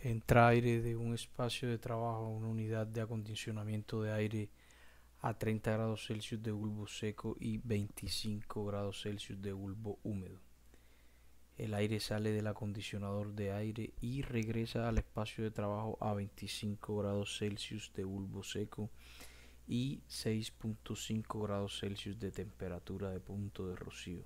Entra aire de un espacio de trabajo a una unidad de acondicionamiento de aire a 30 grados Celsius de bulbo seco y 25 grados Celsius de bulbo húmedo. El aire sale del acondicionador de aire y regresa al espacio de trabajo a 25 grados Celsius de bulbo seco y 6.5 grados Celsius de temperatura de punto de rocío.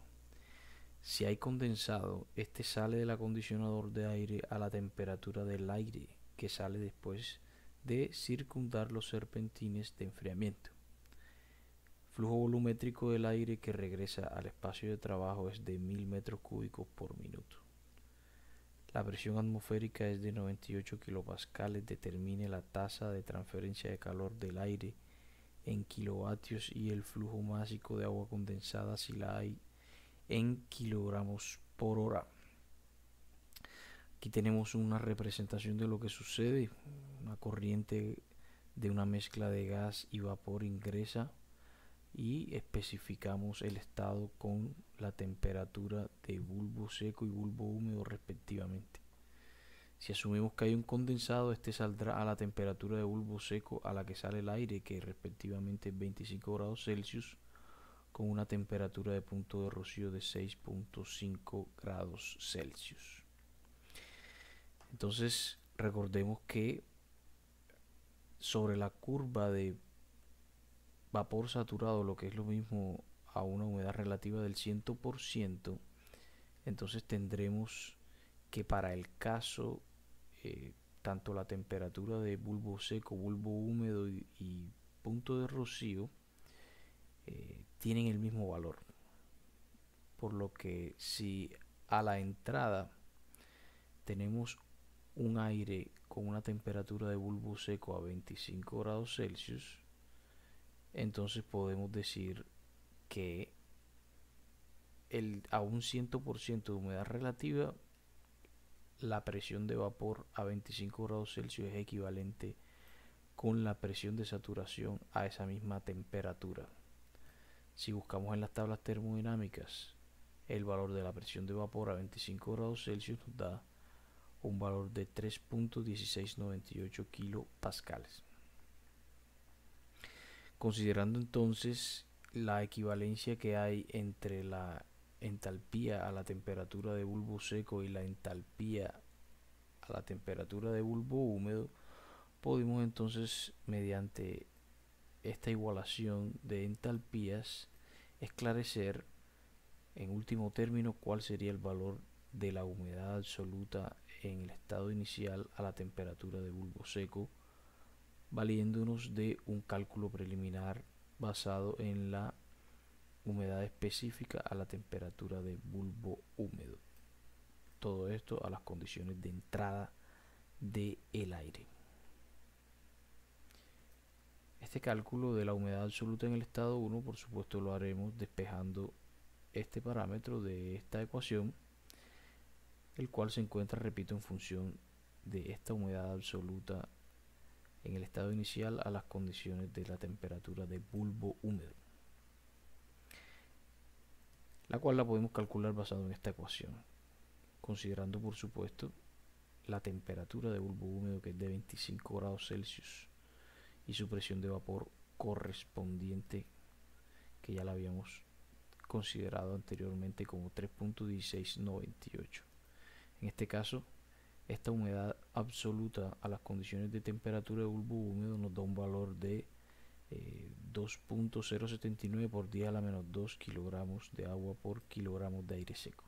Si hay condensado, este sale del acondicionador de aire a la temperatura del aire que sale después de circundar los serpentines de enfriamiento. Flujo volumétrico del aire que regresa al espacio de trabajo es de 1000 metros cúbicos por minuto. La presión atmosférica es de 98 kilopascales. Determine la tasa de transferencia de calor del aire en kilovatios y el flujo másico de agua condensada, si la hay, en kilogramos por hora. Aquí tenemos una representación de lo que sucede. Una corriente de una mezcla de gas y vapor ingresa y especificamos el estado con la temperatura de bulbo seco y bulbo húmedo respectivamente. Si asumimos que hay un condensado, este saldrá a la temperatura de bulbo seco a la que sale el aire, que respectivamente es 25 grados Celsius, con una temperatura de punto de rocío de 6.5 grados Celsius. Entonces recordemos que sobre la curva de vapor saturado, lo que es lo mismo a una humedad relativa del 100%, entonces tendremos que para el caso tanto la temperatura de bulbo seco, bulbo húmedo y punto de rocío tienen el mismo valor, por lo que si a la entrada tenemos un aire con una temperatura de bulbo seco a 25 grados Celsius, entonces podemos decir que a un 100% de humedad relativa, la presión de vapor a 25 grados Celsius es equivalente con la presión de saturación a esa misma temperatura. Si buscamos en las tablas termodinámicas el valor de la presión de vapor a 25 grados Celsius, nos da un valor de 3.1698 kilopascales. Considerando entonces la equivalencia que hay entre la entalpía a la temperatura de bulbo seco y la entalpía a la temperatura de bulbo húmedo, podemos entonces, mediante esta igualación de entalpías, esclarecer en último término cuál sería el valor de la humedad absoluta en el estado inicial a la temperatura de bulbo seco, valiéndonos de un cálculo preliminar basado en la humedad específica a la temperatura de bulbo húmedo. Todo esto a las condiciones de entrada del aire. Este cálculo de la humedad absoluta en el estado 1, por supuesto, lo haremos despejando este parámetro de esta ecuación, el cual se encuentra, repito, en función de esta humedad absoluta en el estado inicial a las condiciones de la temperatura de bulbo húmedo, la cual la podemos calcular basado en esta ecuación, considerando por supuesto la temperatura de bulbo húmedo, que es de 25 grados Celsius, y su presión de vapor correspondiente, que ya la habíamos considerado anteriormente como 3.1698. En este caso, esta humedad absoluta a las condiciones de temperatura de bulbo húmedo nos da un valor de 2.079 por 10 a la menos 2 kilogramos de agua por kilogramos de aire seco.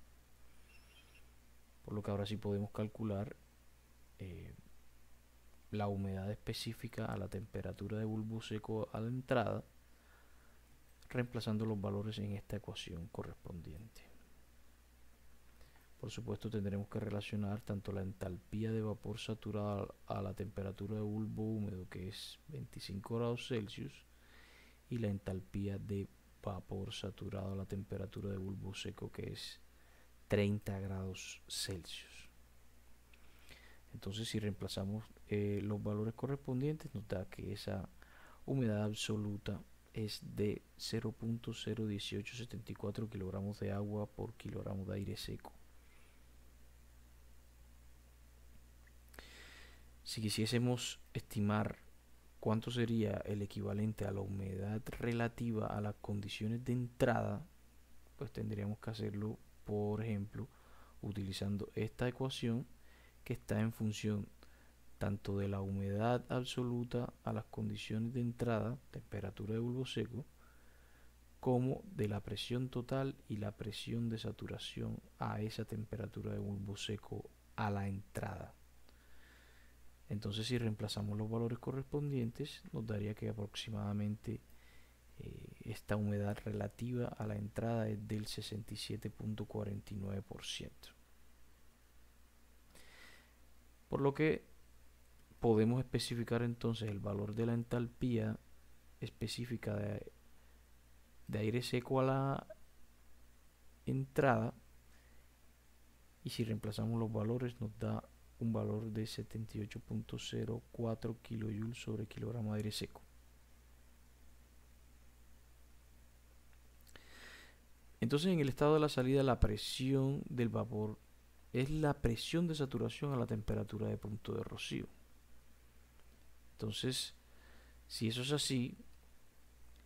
Por lo que ahora sí podemos calcular la humedad específica a la temperatura de bulbo seco a la entrada, reemplazando los valores en esta ecuación correspondiente. Por supuesto, tendremos que relacionar tanto la entalpía de vapor saturada a la temperatura de bulbo húmedo, que es 25 grados Celsius, y la entalpía de vapor saturado a la temperatura de bulbo seco, que es 30 grados Celsius. Entonces, si reemplazamos los valores correspondientes, nos da que esa humedad absoluta es de 0.01874 kilogramos de agua por kilogramo de aire seco. Si quisiésemos estimar cuánto sería el equivalente a la humedad relativa a las condiciones de entrada, pues tendríamos que hacerlo, por ejemplo, utilizando esta ecuación que está en función tanto de la humedad absoluta a las condiciones de entrada, temperatura de bulbo seco, como de la presión total y la presión de saturación a esa temperatura de bulbo seco a la entrada. Entonces, si reemplazamos los valores correspondientes, nos daría que aproximadamente esta humedad relativa a la entrada es del 67.49%. Por lo que podemos especificar entonces el valor de la entalpía específica de aire seco a la entrada, y si reemplazamos los valores nos da un valor de 78.04 kJ sobre kilogramo de aire seco. Entonces, en el estado de la salida, la presión del vapor es la presión de saturación a la temperatura de punto de rocío. Entonces, si eso es así,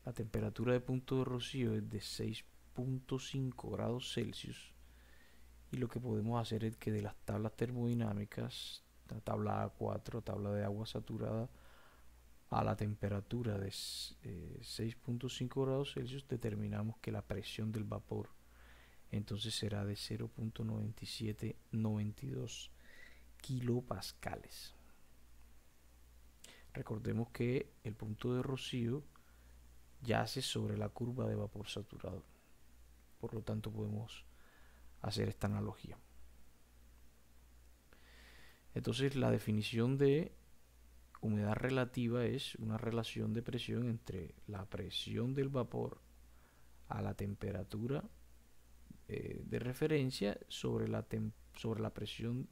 la temperatura de punto de rocío es de 6.5 grados Celsius, y lo que podemos hacer es que de las tablas termodinámicas, la tabla A4, tabla de agua saturada, a la temperatura de 6.5 grados Celsius, determinamos que la presión del vapor entonces será de 0.9792 kilopascales. Recordemos que el punto de rocío yace sobre la curva de vapor saturado, por lo tanto podemos hacer esta analogía. Entonces, la definición de humedad relativa es una relación de presión entre la presión del vapor a la temperatura de referencia sobre la presión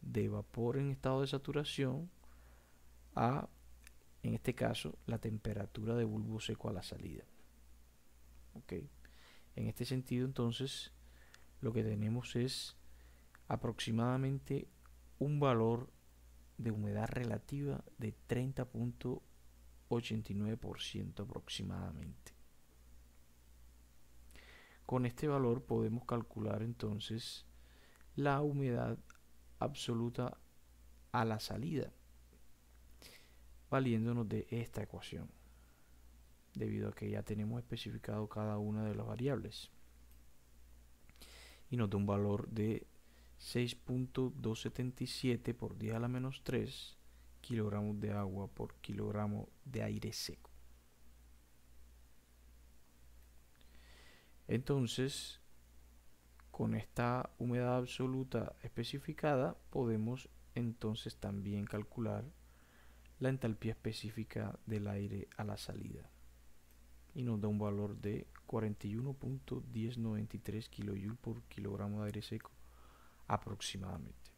de vapor en estado de saturación a, en este caso, la temperatura de bulbo seco a la salida. ¿Okay? En este sentido, entonces, lo que tenemos es aproximadamente un valor de humedad relativa de 30.89% aproximadamente. Con este valor podemos calcular entonces la humedad absoluta a la salida, valiéndonos de esta ecuación, debido a que ya tenemos especificado cada una de las variables, y nos da un valor de 6.277 por 10 a la menos 3 kilogramos de agua por kilogramo de aire seco. Entonces, con esta humedad absoluta especificada, podemos entonces también calcular la entalpía específica del aire a la salida, y nos da un valor de 41.1093 kJ por kilogramo de aire seco aproximadamente.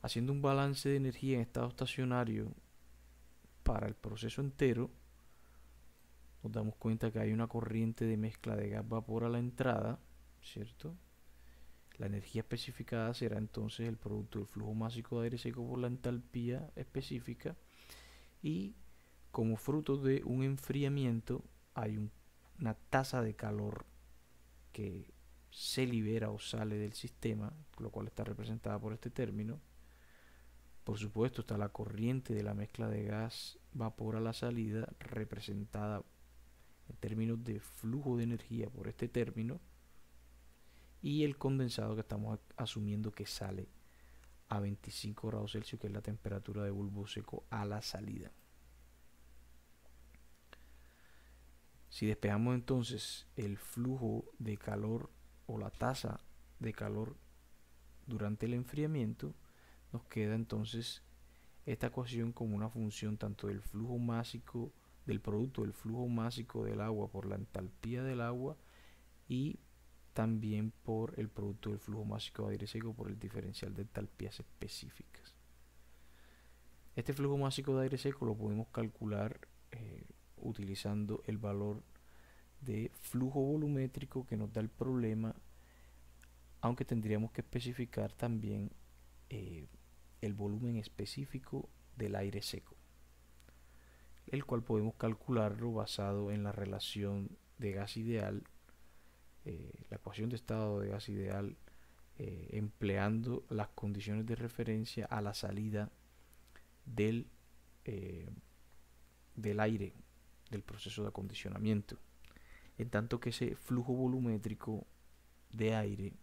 Haciendo un balance de energía en estado estacionario para el proceso entero, nos damos cuenta que hay una corriente de mezcla de gas-vapor a la entrada, ¿cierto? La energía especificada será entonces el producto del flujo másico de aire seco por la entalpía específica, y como fruto de un enfriamiento hay una tasa de calor que se libera o sale del sistema, lo cual está representada por este término. Por supuesto, está la corriente de la mezcla de gas-vapor a la salida, representada en términos de flujo de energía por este término, y el condensado que estamos asumiendo que sale a 25 grados Celsius, que es la temperatura de bulbo seco a la salida. Si despejamos entonces el flujo de calor o la tasa de calor durante el enfriamiento, nos queda entonces esta ecuación como una función tanto del flujo másico, del producto del flujo másico del agua por la entalpía del agua, y también por el producto del flujo másico de aire seco por el diferencial de entalpías específicas. Este flujo másico de aire seco lo podemos calcular utilizando el valor de flujo volumétrico que nos da el problema, aunque tendríamos que especificar también eh, el volumen específico del aire seco, el cual podemos calcularlo basado en la relación de gas ideal, la ecuación de estado de gas ideal, empleando las condiciones de referencia a la salida del, eh, del aire del proceso de acondicionamiento, en tanto que ese flujo volumétrico de aire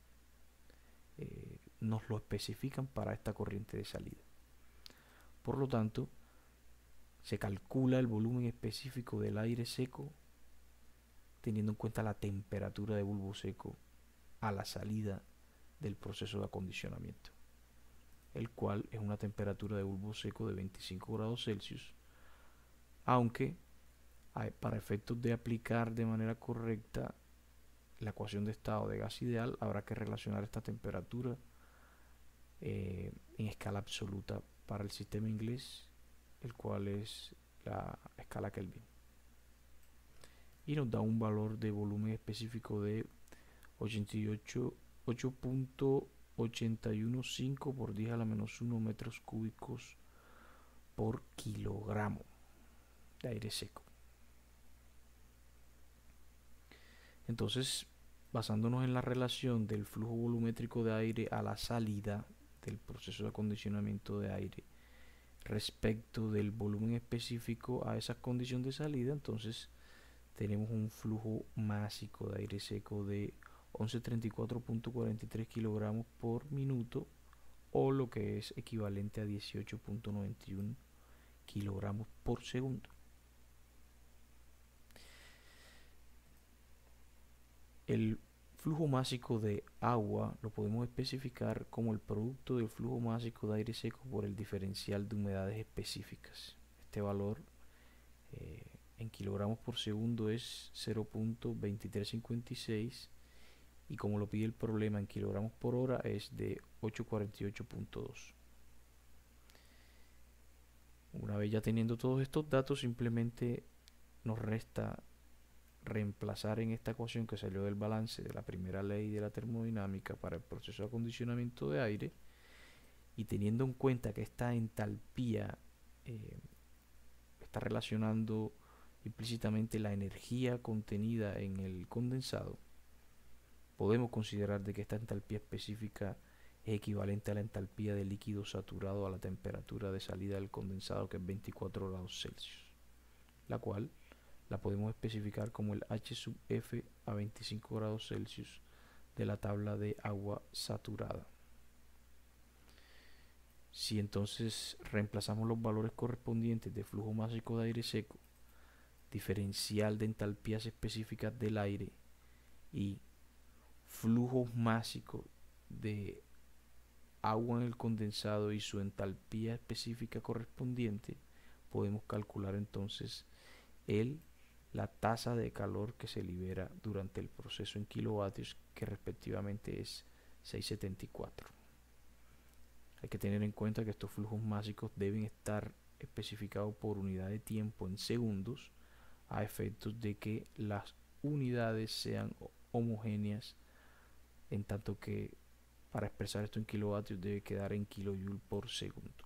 nos lo especifican para esta corriente de salida. Por lo tanto, se calcula el volumen específico del aire seco teniendo en cuenta la temperatura de bulbo seco a la salida del proceso de acondicionamiento, el cual es una temperatura de bulbo seco de 25 grados Celsius, aunque para efectos de aplicar de manera correcta la ecuación de estado de gas ideal habrá que relacionar esta temperatura en escala absoluta para el sistema inglés, el cual es la escala Kelvin, y nos da un valor de volumen específico de 8.815 por 10 a la menos 1 metros cúbicos por kilogramo de aire seco. Entonces, basándonos en la relación del flujo volumétrico de aire a la salida del proceso de acondicionamiento de aire respecto del volumen específico a esa condición de salida, entonces tenemos un flujo másico de aire seco de 1134.43 kilogramos por minuto, o lo que es equivalente a 18.91 kilogramos por segundo. El flujo másico de agua lo podemos especificar como el producto del flujo másico de aire seco por el diferencial de humedades específicas. Este valor en kilogramos por segundo es 0.2356, y como lo pide el problema en kilogramos por hora es de 848.2. Una vez ya teniendo todos estos datos, simplemente nos resta reemplazar en esta ecuación que salió del balance de la primera ley de la termodinámica para el proceso de acondicionamiento de aire, y teniendo en cuenta que esta entalpía está relacionando implícitamente la energía contenida en el condensado, podemos considerar de que esta entalpía específica es equivalente a la entalpía de líquido saturado a la temperatura de salida del condensado, que es 24 grados Celsius, la cual la podemos especificar como el H sub F a 25 grados Celsius de la tabla de agua saturada. Si entonces reemplazamos los valores correspondientes de flujo másico de aire seco, diferencial de entalpías específicas del aire y flujos másicos de agua en el condensado y su entalpía específica correspondiente, podemos calcular entonces la tasa de calor que se libera durante el proceso en kilovatios, que respectivamente es 674. Hay que tener en cuenta que estos flujos másicos deben estar especificados por unidad de tiempo en segundos, a efectos de que las unidades sean homogéneas, en tanto que para expresar esto en kilovatios debe quedar en kilojoule por segundo.